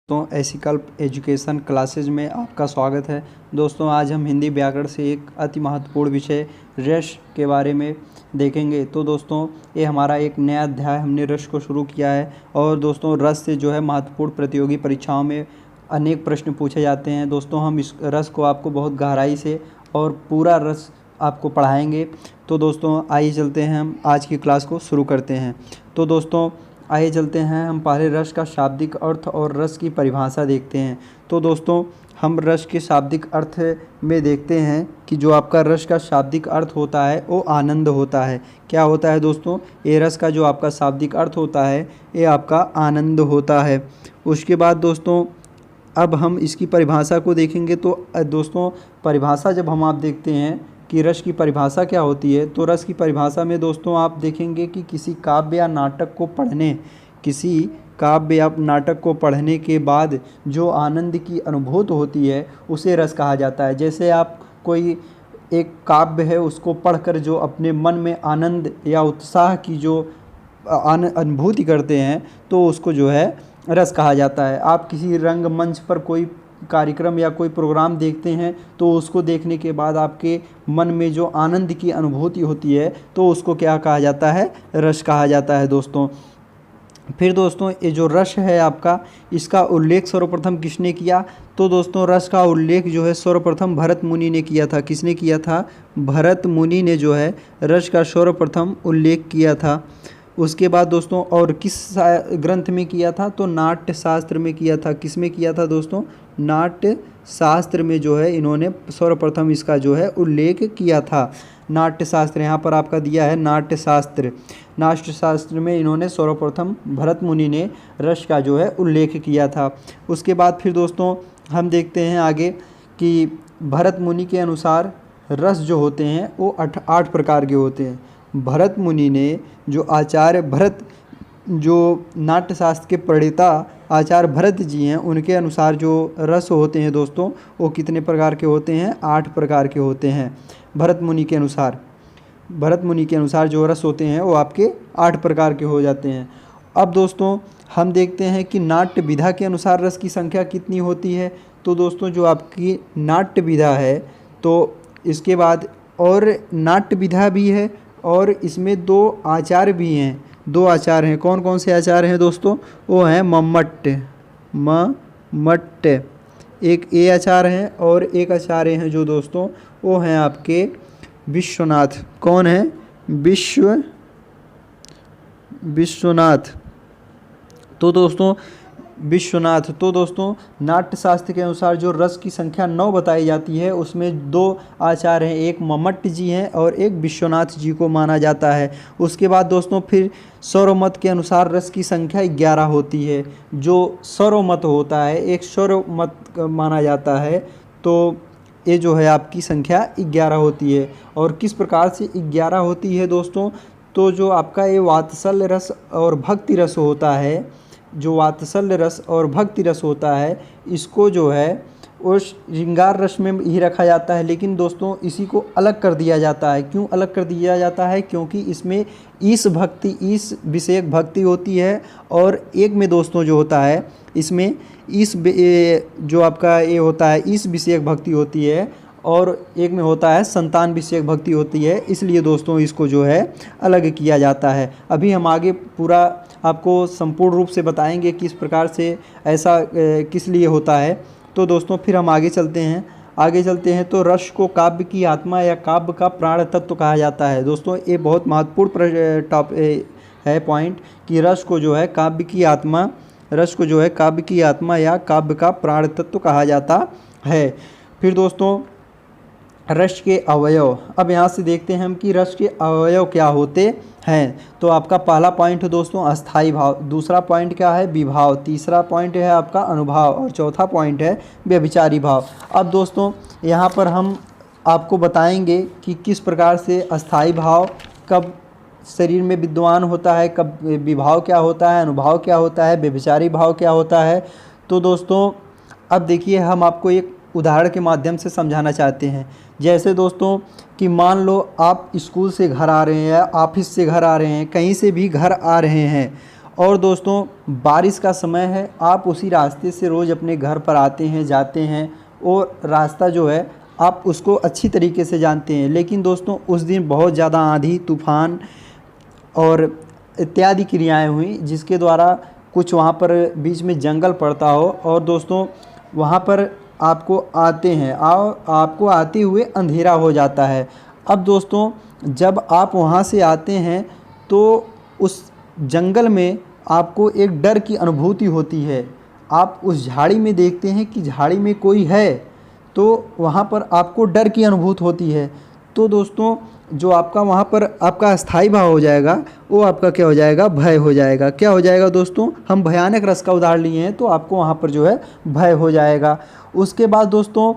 दोस्तों एसिकल्प education classes में आपका स्वागत है। दोस्तों आज हम हिंदी व्याकरण से एक अति महत्वपूर्ण विषय रस के बारे में देखेंगे। तो दोस्तों ये हमारा एक नया अध्याय हमने रस को शुरू किया है। और दोस्तों रस से जो है महत्वपूर्ण प्रतियोगी परीक्षाओं में अनेक प्रश्न पूछे जाते हैं। दोस्तों हम इस रस को आपको बहुत गहराई से और पूरा रस आपको पढ़ाएंगे। तो दोस्तों आइए चलते हैं, हम आज की क्लास को शुरू करते हैं। तो दोस्तों आइए चलते हैं, हम पहले रस का शाब्दिक अर्थ और रस की परिभाषा देखते हैं। तो दोस्तों हम रस के शाब्दिक अर्थ में देखते हैं कि जो आपका रस का शाब्दिक अर्थ होता है वो आनंद होता है। क्या होता है दोस्तों? ये रस का जो आपका शाब्दिक अर्थ होता है ये आपका आनंद होता है। उसके बाद दोस्तों अब हम इसकी परिभाषा को देखेंगे। तो दोस्तों परिभाषा जब हम आप देखते हैं कि रस की परिभाषा क्या होती है, तो रस की परिभाषा में दोस्तों आप देखेंगे कि किसी काव्य या नाटक को पढ़ने के बाद जो आनंद की अनुभूति होती है उसे रस कहा जाता है। जैसे आप कोई एक काव्य है उसको पढ़कर जो अपने मन में आनंद या उत्साह की जो अनुभूति करते हैं तो उसको जो है रस कहा जाता है। आप किसी रंगमंच पर कोई कार्यक्रम या कोई प्रोग्राम देखते हैं तो उसको देखने के बाद आपके मन में जो आनंद की अनुभूति होती है तो उसको क्या कहा जाता है? रस कहा जाता है दोस्तों। फिर दोस्तों ये जो रस है आपका, इसका उल्लेख सर्वप्रथम किसने किया? तो दोस्तों रस का उल्लेख जो है सर्वप्रथम भरत मुनि ने किया था। किसने किया था? भरत मुनि ने जो है रस का सर्वप्रथम उल्लेख किया था। उसके बाद दोस्तों और किस ग्रंथ में किया था? तो नाट्य शास्त्र में किया था। किस में किया था दोस्तों? नाट्य शास्त्र में जो है इन्होंने सर्वप्रथम इसका जो है उल्लेख किया था। नाट्य शास्त्र यहाँ पर आपका दिया है, नाट्य शास्त्र। नाट्य शास्त्र में इन्होंने सर्वप्रथम भरत मुनि ने रस का जो है उल्लेख किया था। उसके बाद फिर दोस्तों हम देखते हैं आगे कि भरत मुनि के अनुसार रस जो होते हैं वो 8 प्रकार के होते हैं। भरत मुनि ने जो आचार्य भरत, जो नाट्यशास्त्र के प्रणेता आचार्य भरत जी हैं, उनके अनुसार जो रस होते हैं दोस्तों वो कितने प्रकार के होते हैं? 8 प्रकार के होते हैं। भरत मुनि के अनुसार जो रस होते हैं वो आपके 8 प्रकार के हो जाते हैं। अब दोस्तों हम देखते हैं कि नाट्य विधा के अनुसार रस की संख्या कितनी होती है। तो दोस्तों जो आपकी नाट्य विधा है तो इसके बाद और नाट्य विधा भी है और इसमें 2 आचार्य भी हैं। 2 आचार्य हैं। कौन कौन से आचार्य हैं दोस्तों? वो हैं मम्मट, एक ये आचार्य हैं और एक आचार्य हैं जो दोस्तों वो हैं आपके विश्वनाथ। कौन है? विश्वनाथ। तो दोस्तों नाट्यशास्त्र के अनुसार जो रस की संख्या 9 बताई जाती है उसमें 2 आचार्य हैं, एक मम्मट जी हैं और एक विश्वनाथ जी को माना जाता है। उसके बाद दोस्तों फिर सर्वमत के अनुसार रस की संख्या 11 होती है। जो सर्वमत होता है, एक सर्वमत माना जाता है, तो ये जो है आपकी संख्या 11 होती है। और किस प्रकार से 11 होती है दोस्तों? तो जो आपका ये वात्सल्य रस और भक्ति रस होता है, जो वात्सल्य रस और भक्ति रस होता है, इसको जो है वो श्रृंगार रस में ही रखा जाता है। लेकिन दोस्तों इसी को अलग कर दिया जाता है। क्यों अलग कर दिया जाता है? क्योंकि इसमें ईश विषयक भक्ति होती है और एक में दोस्तों जो होता है इसमें जो आपका ये होता है ईश विषयक भक्ति होती है और एक में होता है संतान विषयक भक्ति होती है। इसलिए दोस्तों इसको जो है अलग किया जाता है। अभी हम आगे पूरा आपको संपूर्ण रूप से बताएंगे किस प्रकार से ऐसा किस लिए होता है। तो दोस्तों फिर हम आगे चलते हैं। तो रस को काव्य की आत्मा या काव्य का प्राण तत्व कहा जाता है। दोस्तों ये बहुत महत्वपूर्ण है पॉइंट कि रस को जो है काव्य की आत्मा या काव्य का प्राण तत्व कहा जाता है। फिर दोस्तों रस के अवयव, अब यहाँ से देखते हैं हम कि रस के अवयव क्या होते हैं। तो आपका पहला पॉइंट है दोस्तों अस्थाई भाव, दूसरा पॉइंट क्या है? विभाव, तीसरा पॉइंट है आपका अनुभाव और चौथा पॉइंट है व्यभिचारी भाव। अब दोस्तों यहाँ पर हम आपको बताएंगे कि किस प्रकार से अस्थाई भाव कब शरीर में विद्यमान होता है, कब विभाव क्या होता है, अनुभाव क्या होता है, व्यभिचारी भाव क्या होता है। तो दोस्तों अब देखिए हम आपको एक उदाहरण के माध्यम से समझाना चाहते हैं। जैसे दोस्तों कि मान लो आप स्कूल से घर आ रहे हैं, ऑफिस से घर आ रहे हैं, कहीं से भी घर आ रहे हैं और दोस्तों बारिश का समय है, आप उसी रास्ते से रोज़ अपने घर पर आते हैं जाते हैं और रास्ता जो है आप उसको अच्छी तरीके से जानते हैं। लेकिन दोस्तों उस दिन बहुत ज़्यादा आंधी तूफ़ान और इत्यादि क्रियाएं हुई जिसके द्वारा कुछ वहाँ पर बीच में जंगल पड़ता हो और दोस्तों वहाँ पर आपको आते हैं आपको आते हुए अंधेरा हो जाता है। अब दोस्तों जब आप वहाँ से आते हैं तो उस जंगल में आपको एक डर की अनुभूति होती है। आप उस झाड़ी में देखते हैं कि झाड़ी में कोई है, तो वहाँ पर आपको डर की अनुभूति होती है। तो दोस्तों जो आपका वहाँ पर आपका अस्थाई भाव हो जाएगा वो आपका क्या हो जाएगा, भय हो जाएगा। क्या हो जाएगा दोस्तों, हम भयानक रस का उदाहरण लिए हैं तो आपको वहाँ पर जो है भय हो जाएगा। उसके बाद दोस्तों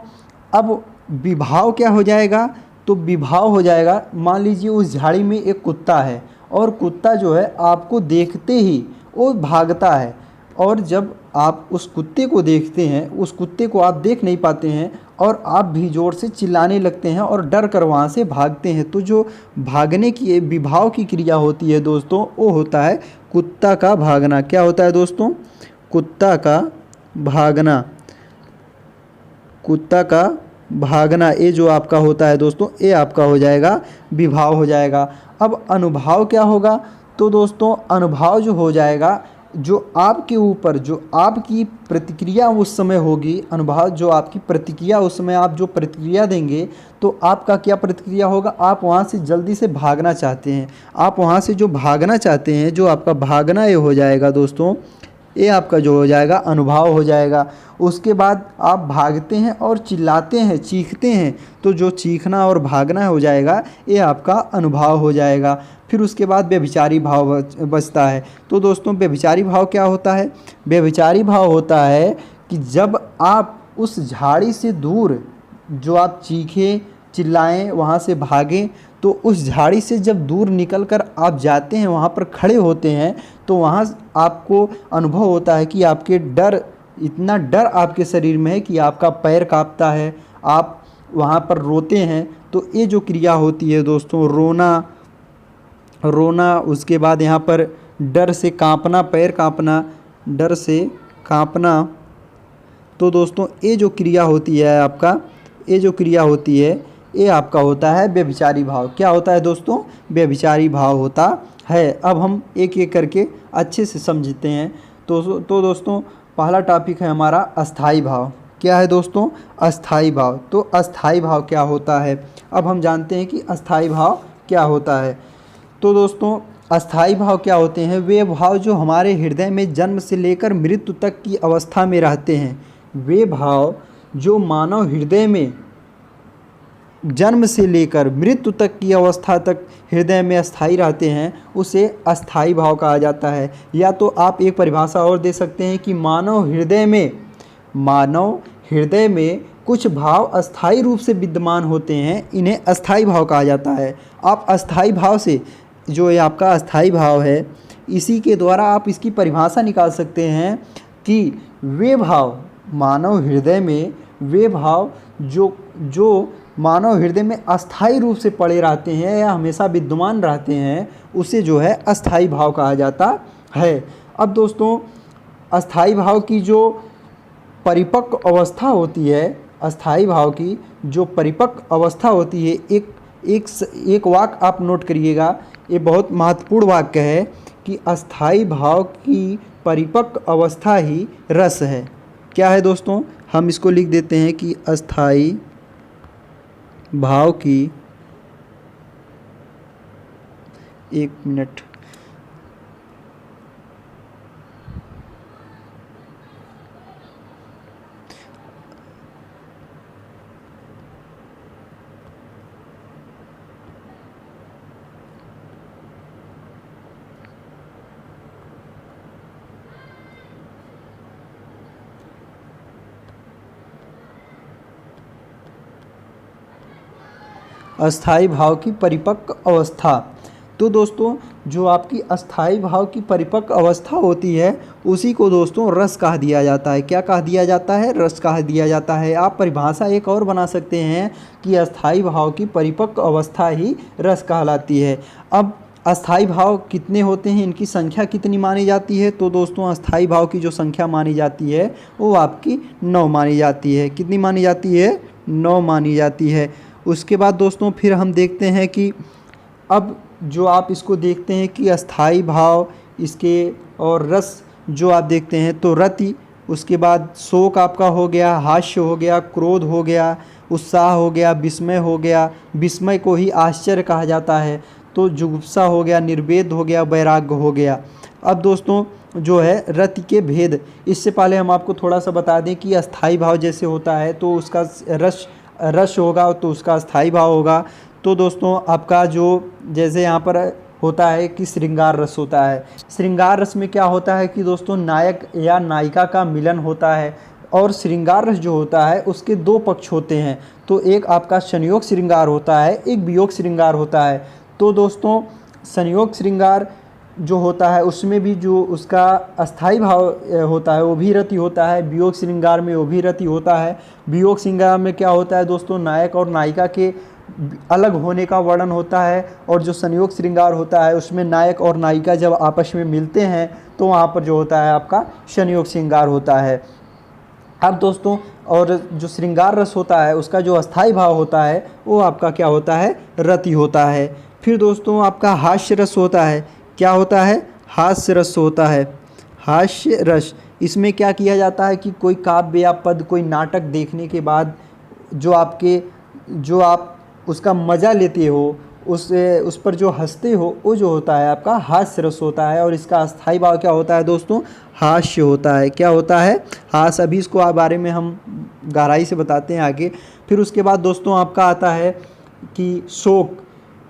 अब विभाव क्या हो जाएगा, तो विभाव हो जाएगा, मान लीजिए उस झाड़ी में एक कुत्ता है और कुत्ता जो है आपको देखते ही वो भागता है और जब आप उस कुत्ते को देखते हैं उस कुत्ते को आप देख नहीं पाते हैं और आप भी ज़ोर से चिल्लाने लगते हैं और डर कर वहाँ से भागते हैं। तो जो भागने की विभाव की क्रिया होती है दोस्तों वो होता है कुत्ता का भागना। क्या होता है दोस्तों, कुत्ता का भागना। कुत्ता का भागना ये जो आपका होता है दोस्तों ये आपका हो जाएगा विभाव हो जाएगा। अब अनुभाव क्या होगा, तो दोस्तों अनुभाव जो हो जाएगा जो आपके ऊपर जो आपकी प्रतिक्रिया उस समय होगी, अनुभाव जो आपकी प्रतिक्रिया उस समय आप जो प्रतिक्रिया देंगे तो आपका क्या प्रतिक्रिया होगा, आप वहाँ से जल्दी से भागना चाहते हैं। आप वहाँ से जो भागना चाहते हैं, जो आपका भागना ये हो जाएगा दोस्तों, ये आपका जो हो जाएगा अनुभाव हो जाएगा। उसके बाद आप भागते हैं और चिल्लाते हैं चीखते हैं, तो जो चीखना और भागना हो जाएगा ये आपका अनुभाव हो जाएगा। फिर उसके बाद व्यभिचारी भाव बचता है। तो दोस्तों व्यभिचारी भाव क्या होता है, व्यभिचारी भाव होता है कि जब आप उस झाड़ी से दूर जो आप चीखें चिल्लाएं वहाँ से भागें, तो उस झाड़ी से जब दूर निकलकर आप जाते हैं वहाँ पर खड़े होते हैं तो वहाँ आपको अनुभव होता है कि आपके डर इतना डर आपके शरीर में है कि आपका पैर कांपता है, आप वहाँ पर रोते हैं। तो ये जो क्रिया होती है दोस्तों, रोना उसके बाद यहाँ पर डर से कांपना, पैर कांपना, डर से कांपना। तो दोस्तों ये जो क्रिया होती है आपका, ये जो क्रिया होती है ये आपका होता है व्यभिचारी भाव। क्या होता है दोस्तों, व्यभिचारी भाव होता है। अब हम एक एक करके अच्छे से समझते हैं। तो दोस्तों पहला टॉपिक है हमारा अस्थाई भाव। क्या है दोस्तों, अस्थाई भाव। तो अस्थाई भाव क्या होता है, अब हम जानते हैं कि अस्थाई भाव क्या होता है। तो दोस्तों अस्थाई भाव क्या होते हैं, वे भाव जो हमारे हृदय में जन्म से लेकर मृत्यु तक की अवस्था में रहते हैं। वे भाव जो मानव हृदय में जन्म से लेकर मृत्यु तक की अवस्था तक हृदय में अस्थाई रहते हैं उसे अस्थाई भाव कहा जाता है। या तो आप एक परिभाषा और दे सकते हैं कि मानव हृदय में कुछ भाव अस्थाई रूप से विद्यमान होते हैं, इन्हें अस्थाई भाव कहा जाता है। आप अस्थाई भाव से जो ये आपका अस्थाई भाव है इसी के द्वारा आप इसकी परिभाषा निकाल सकते हैं कि वे भाव मानव हृदय में, वे भाव जो मानव हृदय में अस्थाई रूप से पड़े रहते हैं या हमेशा विद्यमान रहते हैं उसे जो है अस्थाई भाव कहा जाता है। अब दोस्तों अस्थाई भाव की जो परिपक्व अवस्था होती है, अस्थाई भाव की जो परिपक्व अवस्था होती है, एक वाक्य आप नोट करिएगा, ये बहुत महत्वपूर्ण वाक्य है कि अस्थाई भाव की परिपक्व अवस्था ही रस है। क्या है दोस्तों, हम इसको लिख देते हैं कि अस्थाई भाव की, एक मिनट, अस्थाई भाव की परिपक्व अवस्था। तो दोस्तों जो आपकी अस्थाई भाव की परिपक्व अवस्था होती है उसी को दोस्तों रस कहा दिया जाता है। क्या कहा दिया जाता है, रस कहा दिया जाता है। आप परिभाषा एक और बना सकते हैं कि अस्थाई भाव की परिपक्व अवस्था ही रस कहलाती है। अब अस्थाई भाव कितने होते हैं, इनकी संख्या कितनी मानी जाती है? तो दोस्तों अस्थाई भाव की जो संख्या मानी जाती है वो आपकी 9 मानी जाती है। कितनी मानी जाती है? 9 मानी जाती है। उसके बाद दोस्तों फिर हम देखते हैं कि अब जो आप इसको देखते हैं कि अस्थाई भाव इसके और रस जो आप देखते हैं तो रति, उसके बाद शोक आपका हो गया, हास्य हो गया, क्रोध हो गया, उत्साह हो गया, विस्मय हो गया, विस्मय को ही आश्चर्य कहा जाता है, तो जुगुप्सा हो गया, निर्वेद हो गया, वैराग्य हो गया। अब दोस्तों जो है रति के भेद, इससे पहले हम आपको थोड़ा सा बता दें कि अस्थाई भाव जैसे होता है तो उसका रस होगा तो उसका अस्थाई भाव होगा। तो दोस्तों आपका जो जैसे यहाँ पर होता है कि श्रृंगार रस होता है। श्रृंगार रस में क्या होता है कि दोस्तों नायक या नायिका का मिलन होता है, और श्रृंगार रस जो होता है उसके 2 पक्ष होते हैं। तो एक आपका संयोग श्रृंगार होता है, एक वियोग श्रृंगार होता है। तो दोस्तों संयोग श्रृंगार जो होता है उसमें भी जो उसका अस्थाई भाव होता है वो भी रति होता है। वियोग श्रृंगार में वो भी रति होता है। वियोग श्रृंगार में क्या होता है दोस्तों, नायक और नायिका के अलग होने का वर्णन होता है, और जो संयोग श्रृंगार होता है उसमें नायक और नायिका जब आपस में मिलते हैं तो वहाँ पर जो होता है आपका संयोग श्रृंगार होता है। अब दोस्तों और जो श्रृंगार रस होता है उसका जो अस्थाई भाव होता है वो आपका क्या होता है, रति होता है। फिर दोस्तों आपका हास्य रस होता है। क्या होता है? हास्य रस होता है। हास्य रस, इसमें क्या किया जाता है कि कोई काव्य या पद, कोई नाटक देखने के बाद जो आप उसका मज़ा लेते हो, उस पर जो हंसते हो, वो जो होता है आपका हास्य रस होता है। और इसका अस्थाई भाव क्या होता है दोस्तों? हास्य होता है। क्या होता है? हास्य। अभी इसको बारे में हम गहराई से बताते हैं आगे। फिर उसके बाद दोस्तों आपका आता है कि शोक,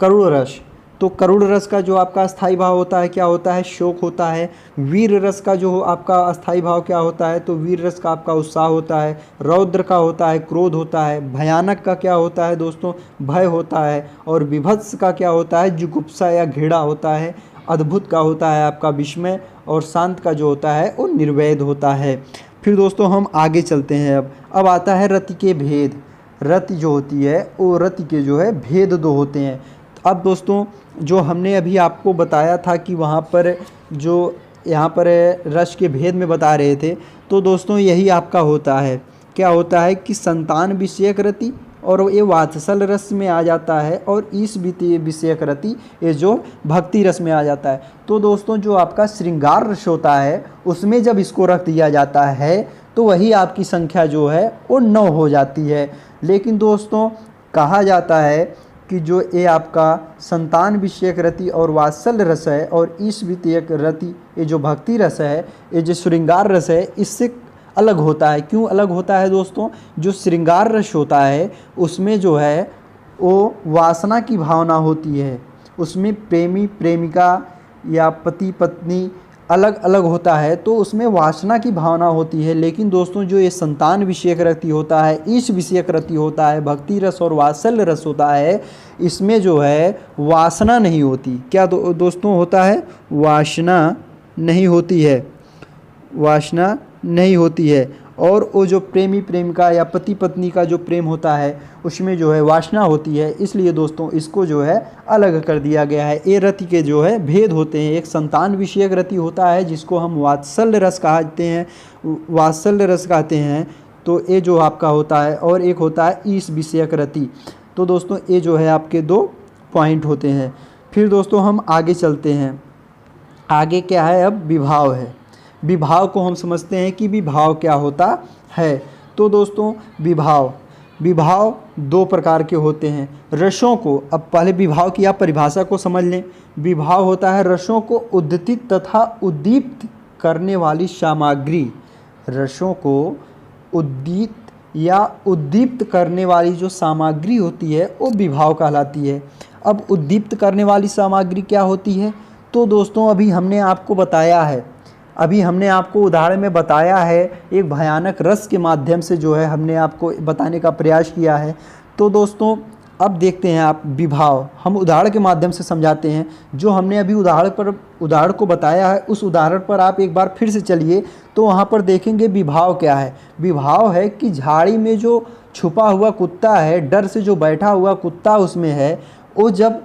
करुण रस। तो करुण रस का जो आपका अस्थाई भाव होता है क्या होता है? शोक होता है। वीर रस का जो आपका अस्थाई भाव क्या होता है? तो वीर रस का आपका उत्साह होता है। रौद्र का होता है क्रोध होता है। भयानक का क्या होता है दोस्तों? भय होता है। और विभत्स का क्या होता है? जुगुप्सा या घृणा होता है। अद्भुत का होता है आपका विस्मय, और शांत का जो होता है वो निर्वेद होता है। फिर दोस्तों हम आगे चलते हैं। अब आता है रति के भेद। रति जो होती है वो रति के जो है भेद 2 होते हैं। अब दोस्तों जो हमने अभी आपको बताया था कि वहाँ पर जो यहाँ पर रस के भेद में बता रहे थे, तो दोस्तों यही आपका होता है। क्या होता है कि संतान विषयक रति, और ये वात्सल रस में आ जाता है, और इस विषयक रति ये जो भक्ति रस में आ जाता है। तो दोस्तों जो आपका श्रृंगार रस होता है उसमें जब इसको रख दिया जाता है तो वही आपकी संख्या जो है वो 9 हो जाती है। लेकिन दोस्तों कहा जाता है कि जो ये आपका संतान विषयक रति और वात्सल रस है, और इस विषयक रति ये जो भक्ति रस है, ये जो श्रृंगार रस है, इससे अलग होता है। क्यों अलग होता है दोस्तों? जो श्रृंगार रस होता है उसमें जो है वो वासना की भावना होती है, उसमें प्रेमी प्रेमिका या पति पत्नी अलग अलग होता है, तो उसमें वासना की भावना होती है। लेकिन दोस्तों जो ये संतान विषयक रति होता है, इस विषयक रति होता है, भक्ति रस और वात्सल्य रस होता है, इसमें जो है वासना नहीं होती। क्या दोस्तों होता है? वासना नहीं होती है। वासना नहीं होती है। और वो जो प्रेमी प्रेमिका या पति पत्नी का जो प्रेम होता है उसमें जो है वासना होती है। इसलिए दोस्तों इसको जो है अलग कर दिया गया है। ये रति के जो है भेद होते हैं। एक संतान विषयक रति होता है जिसको हम वात्सल्य रस कहते हैं, तो ये जो आपका होता है, और एक होता है ईश विषयक रति। तो दोस्तों ये जो है आपके 2 पॉइंट होते हैं। फिर दोस्तों हम आगे चलते हैं। आगे क्या है? अब विभाव है। विभाव को हम समझते हैं कि विभाव क्या होता है। तो दोस्तों विभाव 2 प्रकार के होते हैं। रसों को, अब पहले विभाव की आप परिभाषा को समझ लें। विभाव होता है रसों को उद्दीपित तथा उद्दीप्त करने वाली सामग्री। रसों को उद्दीपित या उद्दीप्त करने वाली जो सामग्री होती है वो विभाव कहलाती है। अब उद्दीप्त करने वाली सामग्री क्या होती है? तो दोस्तों अभी हमने आपको उदाहरण में बताया है, एक भयानक रस के माध्यम से जो है हमने आपको बताने का प्रयास किया है। तो दोस्तों अब देखते हैं आप विभाव, हम उदाहरण के माध्यम से समझाते हैं। जो हमने अभी उदाहरण को बताया है उस उदाहरण पर आप एक बार फिर से चलिए, तो वहाँ पर देखेंगे विभाव क्या है। विभाव है कि झाड़ी में जो छुपा हुआ कुत्ता है, डर से जो बैठा हुआ कुत्ता उसमें है, वो जब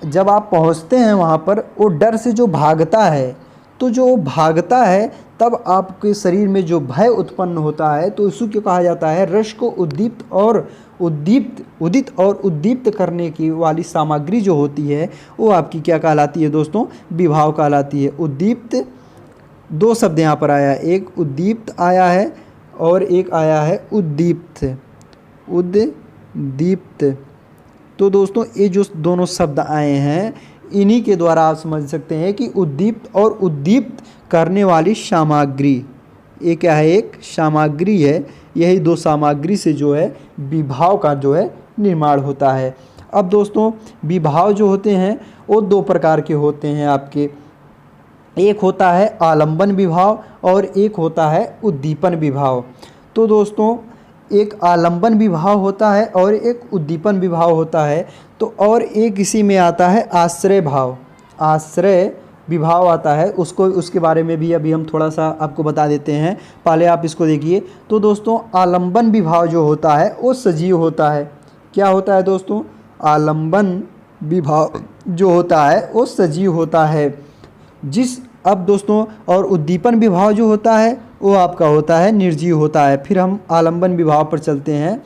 जब आप पहुंचते हैं वहाँ पर, वो डर से जो भागता है, तो जो भागता है तब आपके शरीर में जो भय उत्पन्न होता है, तो इसी को कहा जाता है रस को उदित और उद्दीप्त करने की वाली सामग्री जो होती है वो आपकी क्या कहलाती है दोस्तों? विभाव कहलाती है। उद्दीप्त, दो शब्द यहाँ पर आया है, एक उद्दीप्त आया है और एक आया है उद्दीप्त। तो दोस्तों ये जो दोनों शब्द आए हैं, इन्हीं के द्वारा आप समझ सकते हैं कि उद्दीप्त और उद्दीप्त करने वाली सामग्री, ये क्या है? एक सामग्री है। यही दो सामग्री से जो है विभाव का जो है निर्माण होता है। अब दोस्तों विभाव जो होते हैं वो दो प्रकार के होते हैं आपके, एक होता है आलंबन विभाव और एक होता है उद्दीपन विभाव। तो दोस्तों एक आलंबन विभाव होता है और एक उद्दीपन विभाव होता है। तो और एक इसी में आता है आश्रय भाव, आश्रय विभाव आता है, उसके बारे में भी अभी हम थोड़ा सा आपको बता देते हैं। पहले आप इसको देखिए। तो दोस्तों आलंबन विभाव जो होता है वो सजीव होता है। क्या होता है दोस्तों? आलंबन विभाव जो होता है वो सजीव होता है। अब दोस्तों और उद्दीपन विभाव जो होता है वो आपका होता है निर्जीव होता है। फिर हम आलंबन विभाव पर चलते हैं।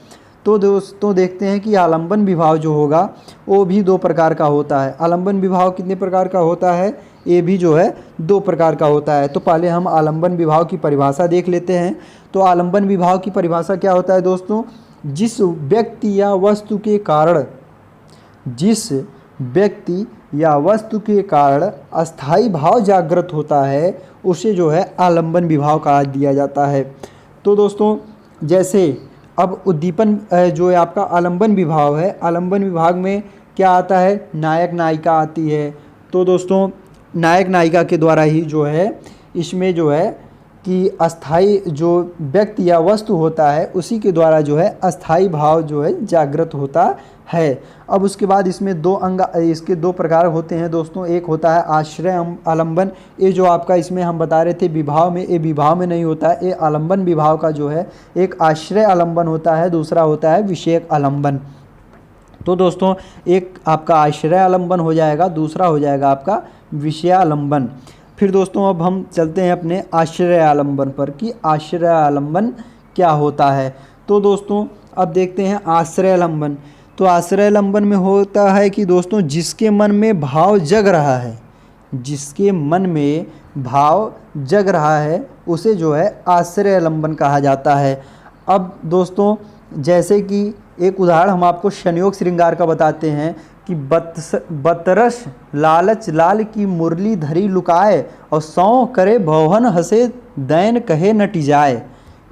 तो दोस्तों देखते हैं कि आलंबन विभाव जो होगा वो भी दो प्रकार का होता है। आलंबन विभाव कितने प्रकार का होता है? ये भी जो है दो प्रकार का होता है। तो पहले हम आलंबन विभाव की परिभाषा देख लेते हैं। तो आलंबन विभाव की परिभाषा क्या होता है दोस्तों? जिस व्यक्ति या वस्तु के कारण अस्थाई भाव जागृत होता है, उसे जो है आलंबन विभाव कहा दिया जाता है। तो दोस्तों जैसे अब उद्दीपन जो है आपका आलंबन विभाव है, आलंबन विभाग में क्या आता है? नायक नायिका आती है। तो दोस्तों नायक नायिका के द्वारा ही जो है इसमें जो है कि अस्थाई जो व्यक्ति या वस्तु होता है उसी के द्वारा जो है अस्थाई भाव जो है जागृत होता है। अब उसके बाद इसमें इसके दो प्रकार होते हैं दोस्तों। एक होता है आश्रय आलंबन, ये जो आपका इसमें हम बता रहे थे विभाव में, ये विभाव में नहीं होता है। ये आलंबन विभाव का जो है एक आश्रय आलंबन होता है, दूसरा होता है विषयक आलंबन। तो दोस्तों एक आपका आश्रय आलंबन हो जाएगा, दूसरा हो जाएगा आपका विषय आलंबन। फिर दोस्तों अब हम चलते हैं अपने आश्रय आलंबन पर कि आश्रय आलंबन क्या होता है। तो दोस्तों अब देखते हैं आश्रय आलंबन। तो आश्रय आलंबन में होता है कि दोस्तों जिसके मन में भाव जग रहा है, जिसके मन में भाव जग रहा है उसे जो है आश्रय आलंबन कहा जाता है। अब दोस्तों जैसे कि एक उदाहरण हम आपको संयोग श्रृंगार का बताते हैं कि बतरस लालच लाल की मुरली धरी लुकाए और सौ करे भौहन हंसे दैन कहे नटी जाए।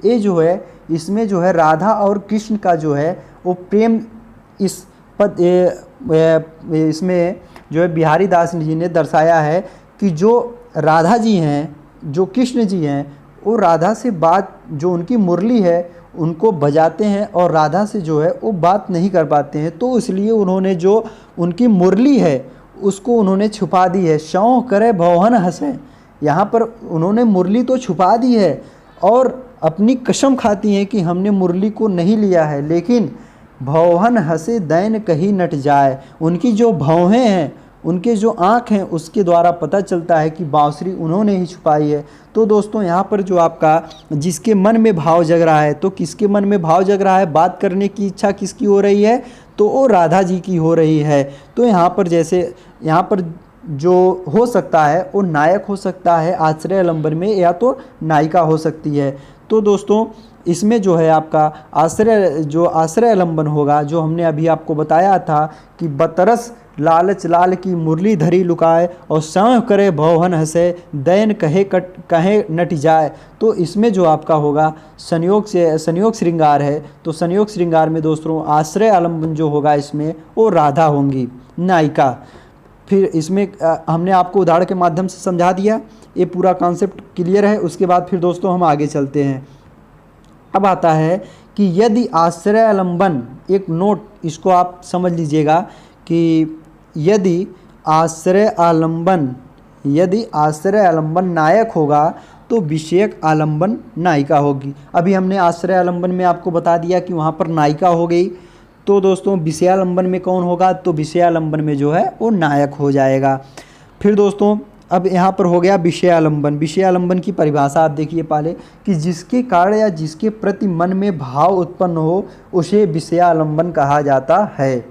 ये जो है इसमें जो है राधा और कृष्ण का जो है वो प्रेम इसमें जो है बिहारी दास जी ने दर्शाया है कि जो राधा जी हैं, जो कृष्ण जी हैं, वो राधा से बात, जो उनकी मुरली है उनको बजाते हैं और राधा से जो है वो बात नहीं कर पाते हैं। तो इसलिए उन्होंने जो उनकी मुरली है उसको उन्होंने छुपा दी है। शौं करे भौहन हंसे, यहाँ पर उन्होंने मुरली तो छुपा दी है और अपनी कसम खाती हैं कि हमने मुरली को नहीं लिया है, लेकिन भौहन हंसे दैन कहीं नट जाए। उनकी जो भौहें हैं, उनके जो आँख हैं, उसके द्वारा पता चलता है कि बांसुरी उन्होंने ही छुपाई है। तो दोस्तों यहाँ पर जो आपका जिसके मन में भाव जग रहा है, तो किसके मन में भाव जग रहा है? बात करने की इच्छा किसकी हो रही है? तो वो राधा जी की हो रही है। तो यहाँ पर जैसे यहाँ पर जो हो सकता है वो नायक हो सकता है आश्रय आलंबन में, या तो नायिका हो सकती है। तो दोस्तों इसमें जो है आपका आश्रय आलंबन होगा, जो हमने अभी आपको बताया था कि बतरस लालच लाल की मुरली धरी लुकाए और सांव करे भौहन हंसे दैन कहे नट जाए। तो इसमें जो आपका होगा संयोग श्रृंगार है। तो संयोग श्रृंगार में दोस्तों आश्रय आलंबन जो होगा इसमें वो राधा होंगी, नायिका। फिर इसमें हमने आपको उदाहरण के माध्यम से समझा दिया, ये पूरा कॉन्सेप्ट क्लियर है। उसके बाद फिर दोस्तों हम आगे चलते हैं। अब आता है कि यदि आश्रय आलंबन, एक नोट इसको आप समझ लीजिएगा कि यदि आश्रय आलंबन नायक होगा तो विषयक आलंबन नायिका होगी। अभी हमने आश्रय आलंबन में आपको बता दिया कि वहाँ पर नायिका हो गई। तो दोस्तों विषयालंबन में कौन होगा, तो विषयालंबन में जो है वो नायक हो जाएगा। फिर दोस्तों अब यहाँ पर हो गया विषयालंबन। विषयालंबन की परिभाषा आप देखिए पहले कि जिसके कारण या जिसके प्रति मन में भाव उत्पन्न हो उसे विषयालंबन कहा जाता है।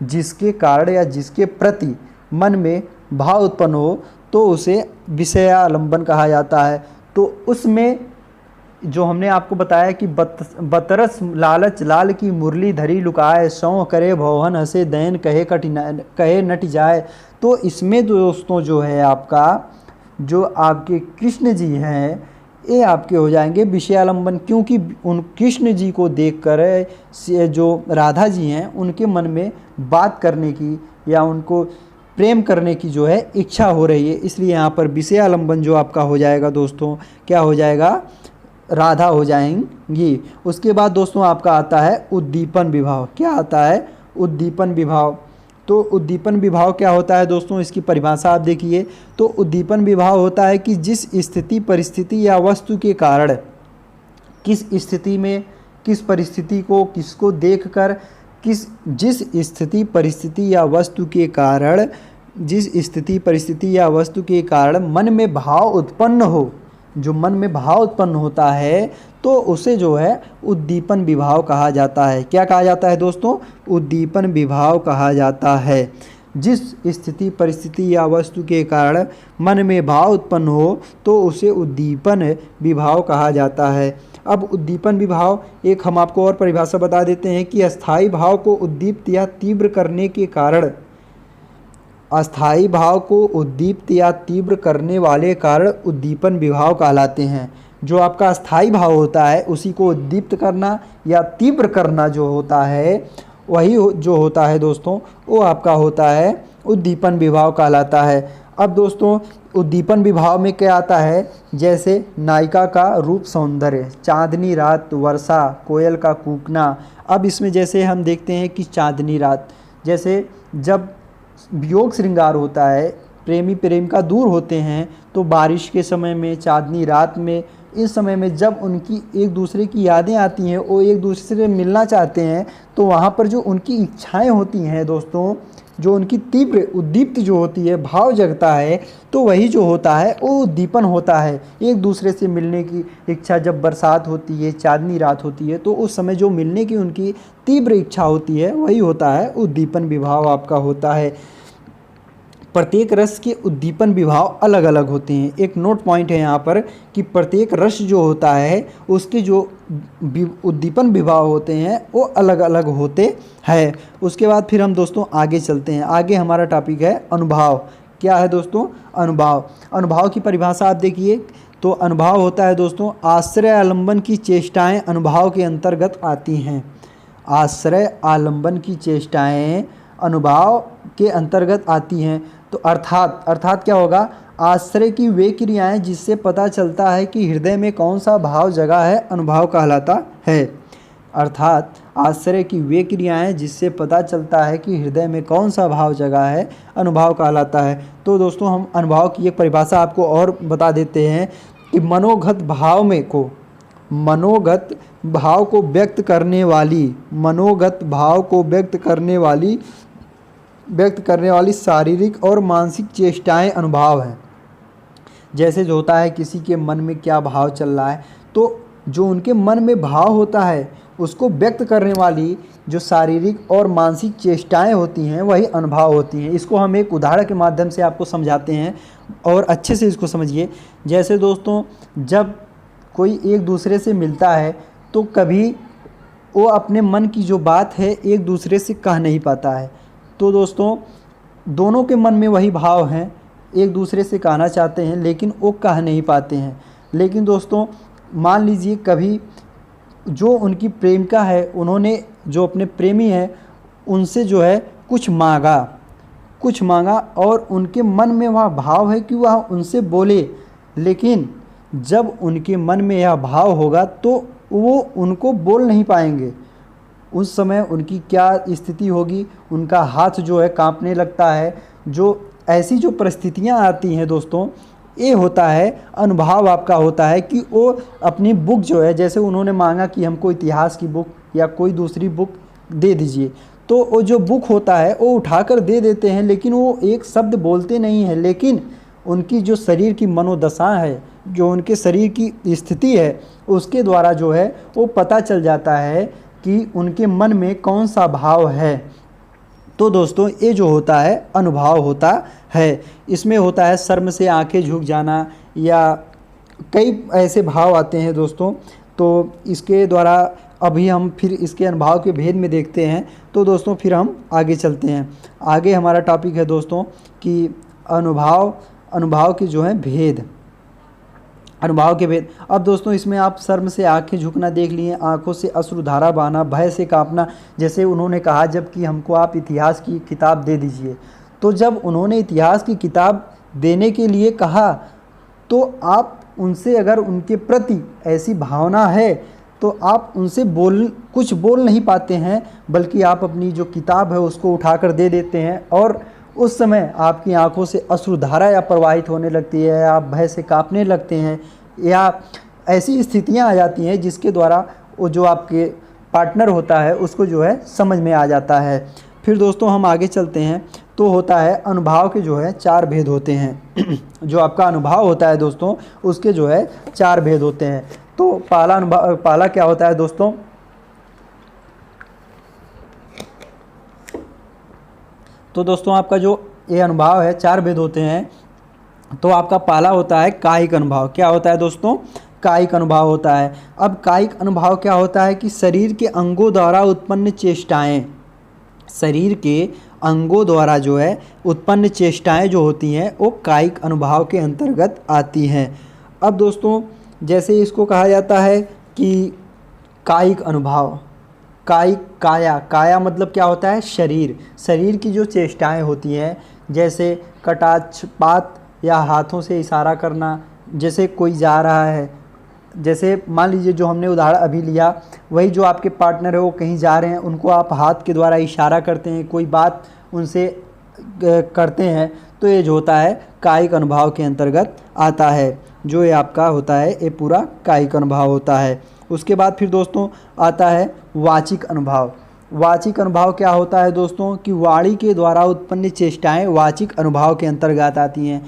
जिसके कारण या जिसके प्रति मन में भाव उत्पन्न हो तो उसे विषयालंबन कहा जाता है। तो उसमें जो हमने आपको बताया कि बतरस लालच लाल की मुरली धरी लुकाए, सौ करे भौहन हंसे दैन कहे नट जाए। तो इसमें दोस्तों जो है आपका जो आपके कृष्ण जी हैं ये आपके हो जाएंगे विषयालंबन, क्योंकि उन कृष्ण जी को देखकर जो राधा जी हैं उनके मन में बात करने की या उनको प्रेम करने की जो है इच्छा हो रही है, इसलिए यहाँ पर विषयालंबन जो आपका हो जाएगा दोस्तों क्या हो जाएगा, राधा हो जाएंगी। उसके बाद दोस्तों आपका आता है उद्दीपन विभाव। क्या आता है, उद्दीपन विभाव। तो उद्दीपन विभाव क्या होता है दोस्तों, इसकी परिभाषा आप देखिए। तो उद्दीपन विभाव होता है कि जिस स्थिति परिस्थिति या वस्तु के कारण, किस स्थिति में किस परिस्थिति को किसको देखकर जिस स्थिति परिस्थिति या वस्तु के कारण, जिस स्थिति परिस्थिति या वस्तु के कारण मन में भाव उत्पन्न हो, जो मन में भाव उत्पन्न होता है तो उसे जो है उद्दीपन विभाव कहा जाता है। क्या कहा जाता है दोस्तों, उद्दीपन विभाव कहा जाता है। जिस स्थिति परिस्थिति या वस्तु के कारण मन में भाव उत्पन्न हो तो उसे उद्दीपन विभाव कहा जाता है। अब उद्दीपन विभाव एक हम आपको और परिभाषा बता देते हैं कि अस्थायी भाव को उद्दीप्त या तीव्र करने के कारण, अस्थायी भाव को उद्दीप्त या तीव्र करने वाले कारण उद्दीपन विभाव कहलाते हैं। जो आपका अस्थायी भाव होता है उसी को उद्दीप्त करना या तीव्र करना जो होता है वही जो होता है दोस्तों वो आपका होता है उद्दीपन विभाव कहलाता है। अब दोस्तों उद्दीपन विभाव में क्या आता है, जैसे नायिका का रूप सौंदर्य, चांदनी रात, वर्षा, कोयल का कूकना। अब इसमें जैसे हम देखते हैं कि चांदनी रात, जैसे जब वियोग श्रृंगार होता है, प्रेमी प्रेमिका दूर होते हैं तो बारिश के समय में, चांदनी रात में, इस समय में जब उनकी एक दूसरे की यादें आती हैं, वो एक दूसरे से मिलना चाहते हैं, तो वहाँ पर जो उनकी इच्छाएं होती हैं दोस्तों, जो उनकी तीव्र उद्दीप्त जो होती है, भाव जगता है, तो वही जो होता है वो उद्दीपन होता है। एक दूसरे से मिलने की इच्छा, जब बरसात होती है, चांदनी रात होती है, तो उस समय जो मिलने की उनकी तीव्र इच्छा होती है वही होता है उद्दीपन विभाव आपका होता है। प्रत्येक रस के उद्दीपन विभाव अलग अलग होते हैं। एक नोट पॉइंट है यहाँ पर कि प्रत्येक रस जो होता है उसके जो उद्दीपन विभाव होते हैं वो अलग अलग होते हैं। उसके बाद फिर हम दोस्तों आगे चलते हैं। आगे हमारा टॉपिक है अनुभाव। क्या है दोस्तों, अनुभाव। अनुभाव की परिभाषा आप देखिए। तो अनुभाव होता है दोस्तों आश्रय आलंबन की चेष्टाएँ अनुभाव के अंतर्गत आती हैं। आश्रय आलंबन की चेष्टाएँ अनुभाव के अंतर्गत आती हैं। तो अर्थात क्या होगा, आश्रय की वे क्रियाएं जिससे पता चलता है कि हृदय में कौन सा भाव जगा है अनुभाव कहलाता है। अर्थात आश्रय की वे क्रियाएं जिससे पता चलता है कि हृदय में कौन सा भाव जगा है अनुभाव कहलाता है। तो दोस्तों हम अनुभाव की एक परिभाषा आपको और बता देते हैं कि मनोगत भाव में को, मनोगत भाव को व्यक्त करने वाली, मनोगत भाव को व्यक्त करने वाली शारीरिक और मानसिक चेष्टाएं अनुभाव हैं। जैसे जो होता है किसी के मन में क्या भाव चल रहा है, तो जो उनके मन में भाव होता है उसको व्यक्त करने वाली जो शारीरिक और मानसिक चेष्टाएं होती हैं वही अनुभाव होती हैं। इसको हम एक उदाहरण के माध्यम से आपको समझाते हैं और अच्छे से इसको समझिए। जैसे दोस्तों जब कोई एक दूसरे से मिलता है तो कभी वो अपने मन की जो बात है एक दूसरे से कह नहीं पाता है, तो दोस्तों दोनों के मन में वही भाव हैं, एक दूसरे से कहना चाहते हैं लेकिन वो कह नहीं पाते हैं। लेकिन दोस्तों मान लीजिए कभी जो उनकी प्रेमिका है, उन्होंने जो अपने प्रेमी हैं उनसे जो है कुछ मांगा और उनके मन में वह भाव है कि वह उनसे बोले, लेकिन जब उनके मन में यह भाव होगा तो वो उनको बोल नहीं पाएंगे। उस समय उनकी क्या स्थिति होगी, उनका हाथ जो है कांपने लगता है। जो ऐसी जो परिस्थितियां आती हैं दोस्तों, ये होता है अनुभाव आपका होता है कि वो अपनी बुक जो है, जैसे उन्होंने मांगा कि हमको इतिहास की बुक या कोई दूसरी बुक दे दीजिए। तो वो जो बुक होता है वो उठाकर दे देते हैं, लेकिन वो एक शब्द बोलते नहीं हैं, लेकिन उनकी जो शरीर की मनोदशा है, जो उनके शरीर की स्थिति है, उसके द्वारा जो है वो पता चल जाता है कि उनके मन में कौन सा भाव है। तो दोस्तों ये जो होता है अनुभव होता है। इसमें होता है शर्म से आंखें झुक जाना, या कई ऐसे भाव आते हैं दोस्तों। तो इसके द्वारा अभी हम फिर इसके अनुभव के भेद में देखते हैं। तो दोस्तों फिर हम आगे चलते हैं। आगे हमारा टॉपिक है दोस्तों कि अनुभव के जो है भेद, अनुभव के भेद। अब दोस्तों इसमें आप शर्म से आंखें झुकना देख लिए, आंखों से अश्रुधारा बहना, भय से कांपना। जैसे उन्होंने कहा जब कि हमको आप इतिहास की किताब दे दीजिए, तो जब उन्होंने इतिहास की किताब देने के लिए कहा, तो आप उनसे अगर उनके प्रति ऐसी भावना है तो आप उनसे कुछ बोल नहीं पाते हैं, बल्कि आप अपनी जो किताब है उसको उठाकर दे देते हैं, और उस समय आपकी आंखों से अश्रुधारा या प्रवाहित होने लगती है, आप भय से कांपने लगते हैं, या ऐसी स्थितियां आ जाती हैं जिसके द्वारा वो जो आपके पार्टनर होता है उसको जो है समझ में आ जाता है। फिर दोस्तों हम आगे चलते हैं। तो होता है अनुभव के जो है 4 भेद होते हैं। जो आपका अनुभव होता है दोस्तों उसके जो है 4 भेद होते हैं। तो पहला क्या होता है दोस्तों, तो दोस्तों आपका जो ये अनुभव है 4 भेद होते हैं। तो आपका पहला होता है कायिक अनुभव। क्या होता है दोस्तों, कायिक अनुभव होता है। अब कायिक अनुभव क्या होता है कि शरीर के अंगों द्वारा उत्पन्न चेष्टाएं, शरीर के अंगों द्वारा जो है उत्पन्न चेष्टाएं जो होती हैं वो कायिक अनुभव के अंतर्गत आती हैं। अब दोस्तों जैसे इसको कहा जाता है कि कायिक अनुभव, काया मतलब क्या होता है, शरीर की जो चेष्टाएं होती हैं, जैसे कटाक्षपात या हाथों से इशारा करना। जैसे कोई जा रहा है, जैसे मान लीजिए जो हमने उदाहरण अभी लिया, वही जो आपके पार्टनर है वो कहीं जा रहे हैं, उनको आप हाथ के द्वारा इशारा करते हैं, कोई बात उनसे करते हैं, तो ये जो होता है कायिक अनुभव के अंतर्गत आता है। जो ये आपका होता है ये पूरा कायिक अनुभव होता है। उसके बाद फिर दोस्तों आता है वाचिक अनुभव। वाचिक अनुभव क्या होता है दोस्तों कि वाणी के द्वारा उत्पन्न चेष्टाएं वाचिक अनुभव के अंतर्गत आती हैं।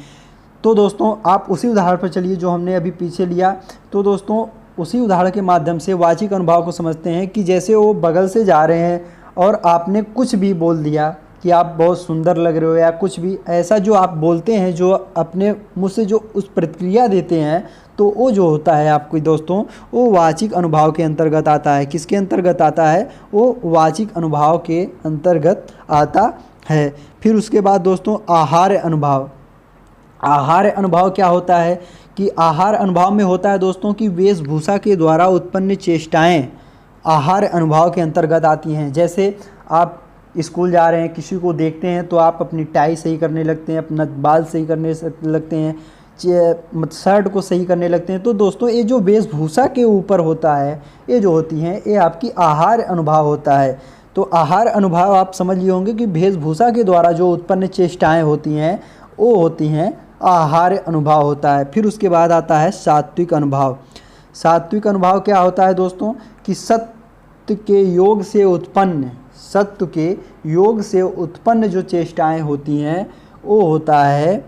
तो दोस्तों आप उसी उदाहरण पर चलिए जो हमने अभी पीछे लिया। तो दोस्तों उसी उदाहरण के माध्यम से वाचिक अनुभव को समझते हैं कि जैसे वो बगल से जा रहे हैं और आपने कुछ भी बोल दिया कि आप बहुत सुंदर लग रहे हो, या कुछ भी ऐसा जो आप बोलते हैं, जो अपने मुँह से जो उस प्रतिक्रिया देते हैं, तो वो जो होता है आपको दोस्तों वो वाचिक अनुभव के अंतर्गत आता है। किसके अंतर्गत आता है, वो वाचिक अनुभव के अंतर्गत आता है। फिर उसके बाद दोस्तों आहार अनुभव। आहार अनुभव क्या होता है कि आहार अनुभव में होता है दोस्तों कि वेशभूषा के द्वारा उत्पन्न चेष्टाएं आहार अनुभव के अंतर्गत आती हैं। जैसे आप स्कूल जा रहे हैं, किसी को देखते हैं तो आप अपनी टाई सही करने लगते हैं, अपना बाल सही करने लगते हैं, शर्ट को सही करने लगते हैं। तो दोस्तों ये जो वेशभूषा के ऊपर होता है, ये जो होती हैं ये आपकी आहार अनुभव होता है। तो आहार अनुभव आप समझ लिए होंगे कि वेशभूषा के द्वारा जो उत्पन्न चेष्टाएं होती हैं वो होती हैं आहार अनुभव होता है। फिर उसके बाद आता है सात्विक अनुभव। सात्विक अनुभव क्या होता है दोस्तों कि सत्य के योग से उत्पन्न जो चेष्टाएं होती हैं वो होता है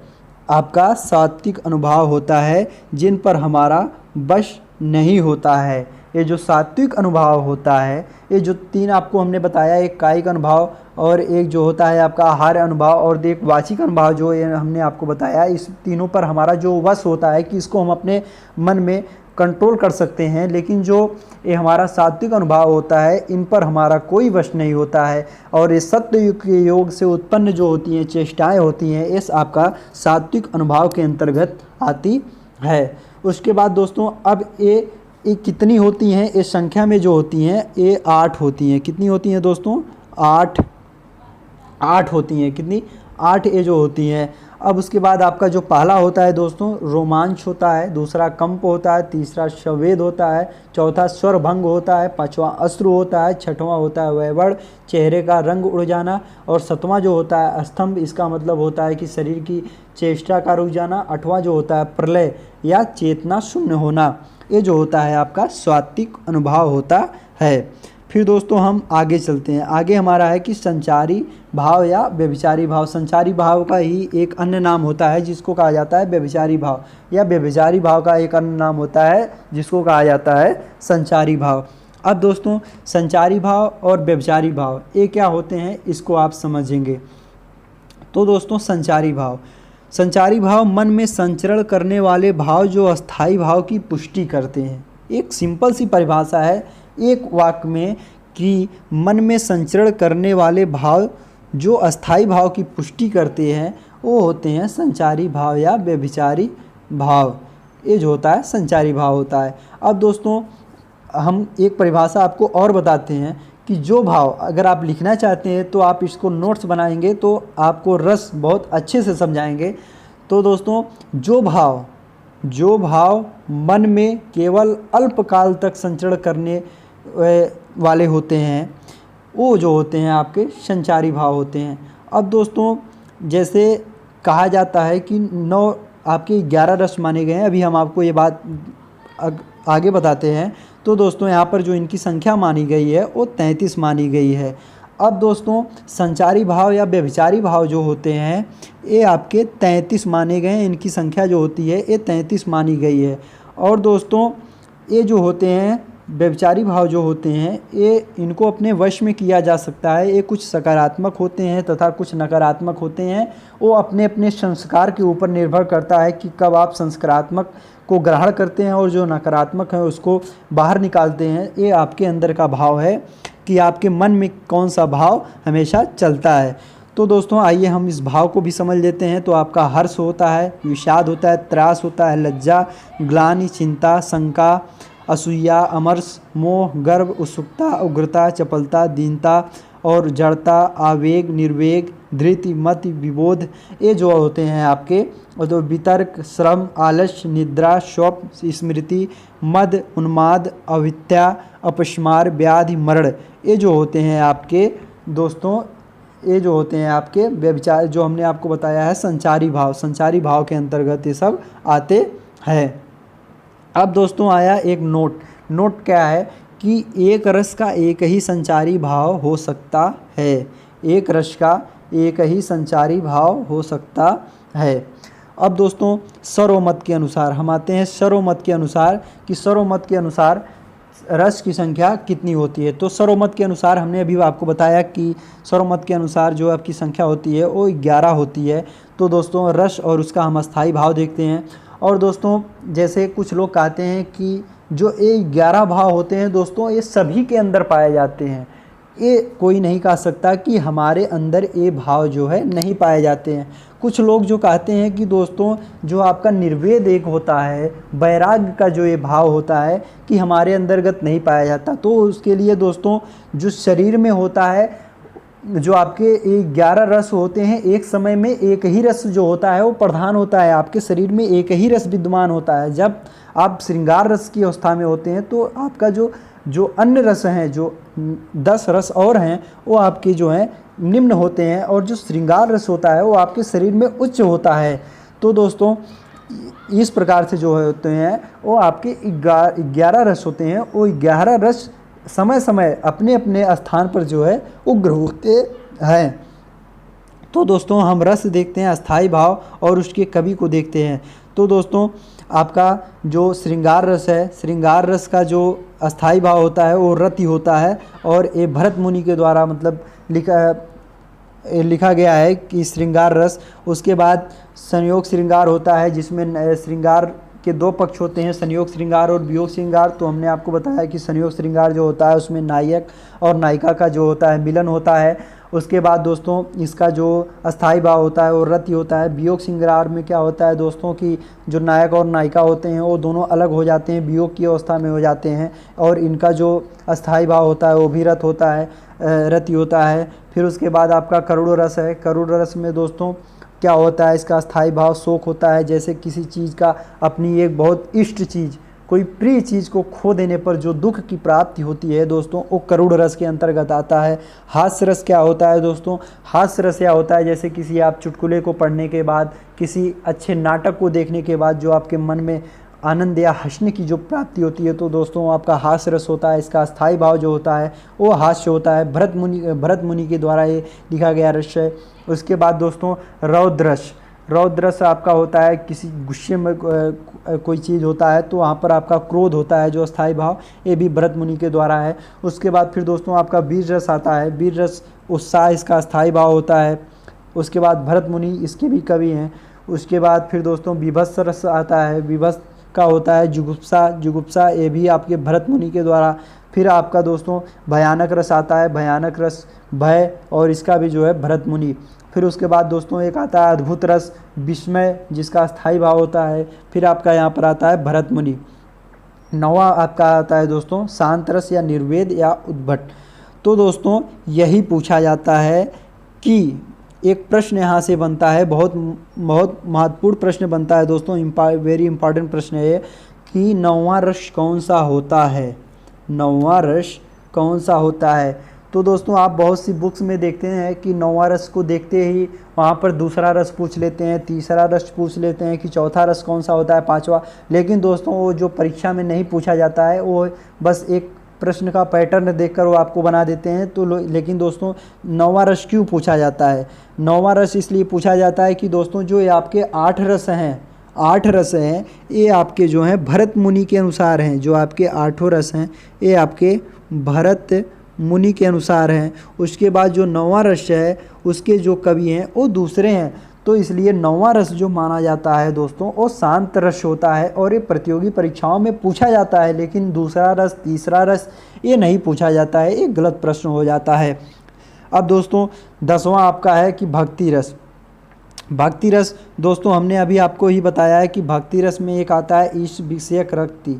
आपका सात्विक अनुभव होता है, जिन पर हमारा वश नहीं होता है। ये जो सात्विक अनुभव होता है, ये जो 3 आपको हमने बताया, एक कायिक अनुभव और एक जो होता है आपका आहार अनुभव और एक वाचिक अनुभव, जो ये हमने आपको बताया, इस तीनों पर हमारा जो वश होता है कि इसको हम अपने मन में कंट्रोल कर सकते हैं। लेकिन जो ये हमारा सात्विक अनुभव होता है, इन पर हमारा कोई वश नहीं होता है, और ये सत्य के योग से उत्पन्न जो होती हैं चेष्टाएं होती हैं, इस आपका सात्विक अनुभव के अंतर्गत आती है। उसके बाद दोस्तों अब ये कितनी होती हैं, ये संख्या में जो होती हैं ये 8 होती हैं। कितनी होती हैं दोस्तों, 8 होती हैं। कितनी, 8 ये जो होती हैं। अब उसके बाद आपका जो पहला होता है दोस्तों रोमांच होता है, दूसरा कंप होता है, तीसरा संवेद होता है, चौथा स्वर भंग होता है, पांचवा अश्रु होता है, छठवां होता है वैवड़, चेहरे का रंग उड़ जाना, और 7वां जो होता है स्तंभ। इसका मतलब होता है कि शरीर की चेष्टा का रुक जाना। 8वां जो होता है प्रलय या चेतना शून्य होना। ये जो होता है आपका सात्विक अनुभव होता है। फिर दोस्तों हम आगे चलते हैं। आगे हमारा है कि संचारी भाव या व्यभिचारी भाव। संचारी भाव का ही एक अन्य नाम होता है जिसको कहा जाता है व्यभिचारी भाव, या व्यभिचारी भाव का एक अन्य नाम होता है जिसको कहा जाता है संचारी भाव। अब दोस्तों संचारी भाव और व्यभिचारी भाव ये क्या होते हैं इसको आप समझेंगे। तो दोस्तों संचारी भाव मन में संचरण करने वाले भाव जो अस्थाई भाव की पुष्टि करते हैं। एक सिंपल सी परिभाषा है एक वाक्य में कि मन में संचरण करने वाले भाव जो अस्थाई भाव की पुष्टि करते हैं वो होते हैं संचारी भाव या व्यभिचारी भाव। ये जो होता है संचारी भाव होता है। अब दोस्तों हम एक परिभाषा आपको और बताते हैं कि जो भाव अगर आप लिखना चाहते हैं तो आप इसको नोट्स बनाएंगे तो आपको रस बहुत अच्छे से समझाएंगे। तो दोस्तों जो भाव मन में केवल अल्पकाल तक संचरण करने वाले होते हैं वो जो होते हैं आपके संचारी भाव होते हैं। अब दोस्तों जैसे कहा जाता है कि 9 आपके 11 रस माने गए हैं, अभी हम आपको ये बात आगे बताते हैं। तो दोस्तों यहाँ पर जो इनकी संख्या मानी गई है वो 33 मानी गई है। अब दोस्तों संचारी भाव या व्यभिचारी भाव जो होते हैं ये आपके 33 माने गए हैं, इनकी संख्या जो होती है ये 33 मानी गई है। और दोस्तों ये जो होते हैं व्यभिचारी भाव जो होते हैं ये इनको अपने वश में किया जा सकता है। ये कुछ सकारात्मक होते हैं तथा कुछ नकारात्मक होते हैं। वो अपने अपने संस्कार के ऊपर निर्भर करता है कि कब आप संस्कारात्मक को ग्रहण करते हैं और जो नकारात्मक है उसको बाहर निकालते हैं। ये आपके अंदर का भाव है कि आपके मन में कौन सा भाव हमेशा चलता है। तो दोस्तों आइए हम इस भाव को भी समझ लेते हैं। तो आपका हर्ष होता है, विषाद होता है, त्रास होता है, लज्जा, ग्लानि, चिंता, शंका, असूया, अमर्ष, मोह, गर्व, उत्सुकता, उग्रता, चपलता, दीनता और जड़ता, आवेग, निर्वेग, धृति, मति, विबोध, ये जो होते हैं आपके। और तो वितर्क, श्रम, आलस्य, निद्रा, स्वप्न, स्मृति, मद, उन्माद, अविद्या, अपस्मार, व्याधि, मरण, ये जो होते हैं आपके दोस्तों ये जो होते हैं आपके व्यभिचार जो हमने आपको बताया है संचारी भाव के अंतर्गत ये सब आते हैं। अब दोस्तों आया एक नोट क्या है कि एक रस का एक ही संचारी भाव हो सकता है। एक रस का एक ही संचारी भाव हो सकता है। अब दोस्तों सर्वमत के अनुसार हम आते हैं सर्वमत के अनुसार कि सर्वमत के अनुसार रस की संख्या कितनी होती है। तो सर्वमत के अनुसार हमने अभी आपको बताया कि सर्वमत के अनुसार जो आपकी संख्या होती है वो 11 होती है। तो दोस्तों रस और उसका हम अस्थाई भाव देखते हैं। और दोस्तों जैसे कुछ लोग कहते हैं कि जो ये 11 भाव होते हैं दोस्तों ये सभी के अंदर पाए जाते हैं। ये कोई नहीं कह सकता कि हमारे अंदर ये भाव जो है नहीं पाए जाते हैं। कुछ लोग जो कहते हैं कि दोस्तों जो आपका निर्वेद एक होता है, वैराग्य का जो ये भाव होता है कि हमारे अंतर्गत नहीं पाया जाता। तो उसके लिए दोस्तों जो शरीर में होता है जो आपके 11 रस होते हैं, एक समय में एक ही रस जो होता है वो प्रधान होता है। आपके शरीर में एक ही रस विद्यमान होता है। जब आप श्रृंगार रस की अवस्था में होते हैं तो आपका जो अन्य रस हैं, जो 10 रस और हैं, वो आपके जो हैं निम्न होते हैं और जो श्रृंगार रस होता है वो आपके शरीर में उच्च होता है। तो दोस्तों इस प्रकार से जो होते हैं वो आपके 11 रस होते हैं। वो 11 रस समय समय अपने अपने स्थान पर जो है उग्र होते हैं। तो दोस्तों हम रस देखते हैं अस्थाई भाव और उसके कवि को देखते हैं। तो दोस्तों आपका जो श्रृंगार रस है, श्रृंगार रस का जो अस्थाई भाव होता है वो रति होता है। और ये भरत मुनि के द्वारा मतलब लिखा गया है कि श्रृंगार रस। उसके बाद संयोग श्रृंगार होता है जिसमें श्रृंगार के 2 पक्ष होते हैं, संयोग श्रृंगार और वियोग श्रृंगार। तो हमने आपको बताया कि संयोग श्रृंगार जो होता है उसमें नायक और नायिका का जो होता है मिलन होता है। उसके बाद दोस्तों इसका जो अस्थाई भाव होता है वो रति होता है। वियोग श्रृंगार में क्या होता है दोस्तों कि जो नायक और नायिका होते हैं वो दोनों अलग हो जाते हैं, वियोग की अवस्था में हो जाते हैं। और इनका जो अस्थाई भाव होता है वो भी रत होता है, रति होता है। फिर उसके बाद आपका करुण रस है। करुण रस में दोस्तों क्या होता है, इसका अस्थाई भाव शोक होता है। जैसे किसी चीज़ का अपनी एक बहुत इष्ट चीज़, कोई प्रिय चीज़ को खो देने पर जो दुख की प्राप्ति होती है दोस्तों वो करुण रस के अंतर्गत आता है। हास्य रस क्या होता है दोस्तों, हास्य रस क्या होता है जैसे किसी आप चुटकुले को पढ़ने के बाद, किसी अच्छे नाटक को देखने के बाद जो आपके मन में आनंद या हंसने की जो प्राप्ति होती है, तो दोस्तों आपका हास्य रस होता है, इसका स्थायी भाव जो होता है वो हास्य होता है। भरत मुनि के द्वारा ये लिखा गया रस है। उसके बाद दोस्तों रौद्र रस, रौद्र रस आपका होता है किसी गुस्से में कोई चीज़ होता है तो वहाँ पर आपका क्रोध होता है जो स्थायी भाव, ये भी भरत मुनि के द्वारा है। उसके बाद फिर दोस्तों आपका वीर रस आता है, वीर रस उत्साह इसका स्थायी भाव होता है। उसके बाद भरत मुनि इसके भी कवि हैं। उसके बाद फिर दोस्तों विभत्स रस आता है, विभत्स का होता है जुगुप्सा, जुगुप्सा ये भी आपके भरत मुनि के द्वारा। फिर आपका दोस्तों भयानक रस आता है, भयानक रस भय, और इसका भी जो है भरत मुनि। फिर उसके बाद दोस्तों एक आता है अद्भुत रस, विस्मय, जिसका स्थायी भाव होता है, फिर आपका यहाँ पर आता है भरत मुनि। नौवा आपका आता है दोस्तों शांत रस या निर्वेद या उद्भट। तो दोस्तों यही पूछा जाता है कि एक प्रश्न यहाँ से बनता है, बहुत बहुत महत्वपूर्ण प्रश्न बनता है दोस्तों, वेरी इंपॉर्टेंट प्रश्न है ये, कि नौवां रस कौन सा होता है, नौवां रस कौन सा होता है। तो दोस्तों आप बहुत सी बुक्स में देखते हैं कि नौवां रस को देखते ही वहाँ पर दूसरा रस पूछ लेते हैं, तीसरा रस पूछ लेते हैं कि चौथा रस कौन सा होता है, पांचवा। लेकिन दोस्तों वो जो परीक्षा में नहीं पूछा जाता है वो बस एक प्रश्न का पैटर्न देखकर वो आपको बना देते हैं। तो लेकिन दोस्तों नौवां रस क्यों पूछा जाता है? नौवां रस इसलिए पूछा जाता है कि दोस्तों जो ये आपके 8 रस हैं, 8 रस हैं, ये आपके जो हैं भरत मुनि के अनुसार हैं। जो आपके 8 रस हैं ये आपके भरत मुनि के अनुसार हैं। उसके बाद जो नौवां रस है उसके जो कवि हैं वो दूसरे हैं। तो इसलिए नौवां रस जो माना जाता है दोस्तों वो शांत रस होता है और ये प्रतियोगी परीक्षाओं में पूछा जाता है। लेकिन दूसरा रस, तीसरा रस ये नहीं पूछा जाता है, एक गलत प्रश्न हो जाता है। अब दोस्तों 10वां आपका है कि भक्ति रस। भक्ति रस दोस्तों हमने अभी आपको ही बताया है कि भक्ति रस में एक आता है ईश विषयक रति।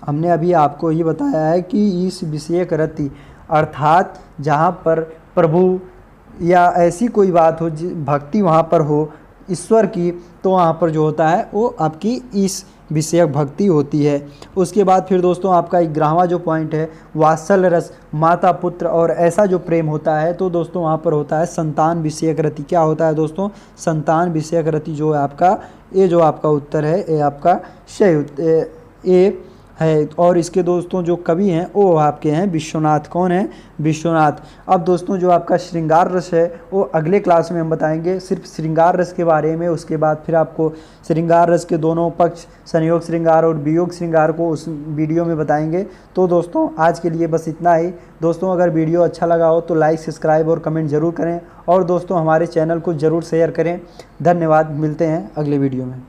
हमने अभी आपको ही बताया है कि ईश विषयक रति, अर्थात जहाँ पर प्रभु या ऐसी कोई बात हो, भक्ति वहाँ पर हो ईश्वर की, तो वहाँ पर जो होता है वो आपकी इस विषयक भक्ति होती है। उसके बाद फिर दोस्तों आपका 11वां जो पॉइंट है वात्सल्य रस, माता पुत्र और ऐसा जो प्रेम होता है, तो दोस्तों वहाँ पर होता है संतान विषयक रति। क्या होता है दोस्तों? संतान विषयक रति जो है आपका, ये जो आपका उत्तर है ये आपका सही ये है। और इसके दोस्तों जो कवि हैं वो आपके हैं विश्वनाथ। कौन है? विश्वनाथ। अब दोस्तों जो आपका श्रृंगार रस है वो अगले क्लास में हम बताएंगे सिर्फ श्रृंगार रस के बारे में। उसके बाद फिर आपको श्रृंगार रस के दोनों पक्ष, संयोग श्रृंगार और वियोग श्रृंगार को उस वीडियो में बताएंगे। तो दोस्तों आज के लिए बस इतना ही। दोस्तों अगर वीडियो अच्छा लगा हो तो लाइक, सब्सक्राइब और कमेंट ज़रूर करें, और दोस्तों हमारे चैनल को ज़रूर शेयर करें। धन्यवाद, मिलते हैं अगले वीडियो में।